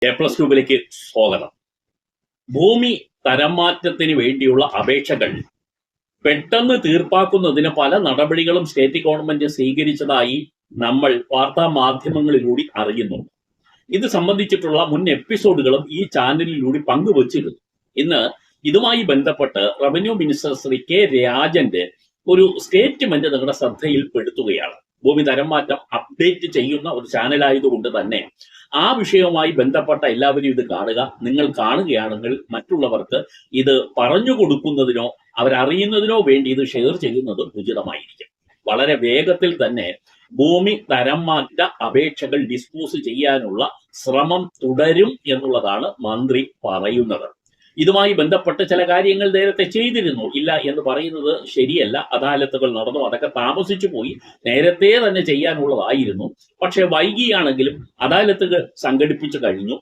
A+2 സ്വാഗതം. ഭൂമി തരംമാറ്റത്തിന് വേണ്ടിയുള്ള അപേക്ഷകൾ പെട്ടെന്ന് തീർപ്പാക്കുന്നതിന് പല നടപടികളും സ്റ്റേറ്റ് ഗവൺമെന്റ് സ്വീകരിച്ചതായി നമ്മൾ വാർത്താ മാധ്യമങ്ങളിലൂടെ അറിയുന്നു. ഇത് സംബന്ധിച്ചിട്ടുള്ള മുൻ എപ്പിസോഡുകളും ഈ ചാനലിലൂടെ പങ്കുവച്ചിരുന്നു. ഇന്ന് ഇതുമായി ബന്ധപ്പെട്ട് റവന്യൂ മിനിസ്റ്റർ ശ്രീ കെ രാജന്റെ ഒരു സ്റ്റേറ്റ്മെന്റ് നിങ്ങളുടെ ശ്രദ്ധയിൽപ്പെടുത്തുകയാണ്. ഭൂമി തരംമാറ്റം അപ്ഡേറ്റ് ചെയ്യുന്ന ഒരു ചാനലായതുകൊണ്ട് തന്നെ ആ വിഷയവുമായി ബന്ധപ്പെട്ട എല്ലാവരും ഇത് കാണുക. നിങ്ങൾ കാണുകയാണെങ്കിൽ മറ്റുള്ളവർക്ക് ഇത് പറഞ്ഞു കൊടുക്കുന്നതിനോ അവരറിയുന്നതിനോ വേണ്ടി ഇത് ഷെയർ ചെയ്യുന്നത് ഉചിതമായിരിക്കും. വളരെ വേഗത്തിൽ തന്നെ ഭൂമി തരംമാറ്റ അപേക്ഷകൾ ഡിസ്പോസ് ചെയ്യാനുള്ള ശ്രമം തുടരും എന്നുള്ളതാണ് മന്ത്രി പറയുന്നത്. ഇതുമായി ബന്ധപ്പെട്ട് ചില കാര്യങ്ങൾ നേരത്തെ ചെയ്തിരുന്നു, ഇല്ല എന്ന് പറയുന്നത് ശരിയല്ല. അദാലത്തുകൾ നടന്നു, അതൊക്കെ താമസിച്ചു പോയി. നേരത്തെ തന്നെ ചെയ്യാനുള്ളതായിരുന്നു. പക്ഷെ വൈകിയാണെങ്കിലും അദാലത്തുകൾ സംഘടിപ്പിച്ചു കഴിഞ്ഞു.